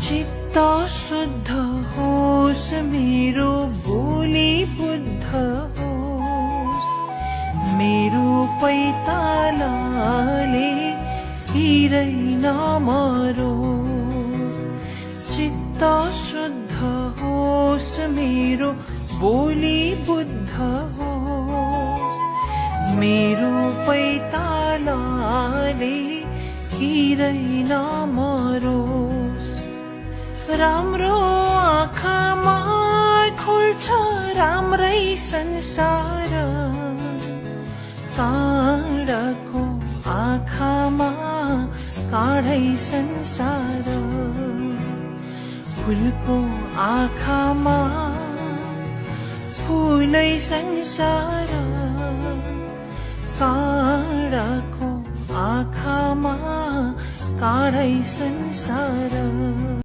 चित्त शुद्ध होस् मेरो बोली बुद्ध होस् मेरो पैतालाले हिरै नमरोस् चित्त शुद्ध होस् मेरो बोली बुद्ध होस् मेरो पैतालाले हिरै नमरोस् राम्रो आँखामा खोल्छ राम्रै संसार काँडाको आँखामा काँडै संसार फुलको आँखामा फुलै संसार काँडाको आँखामा काँडै संसार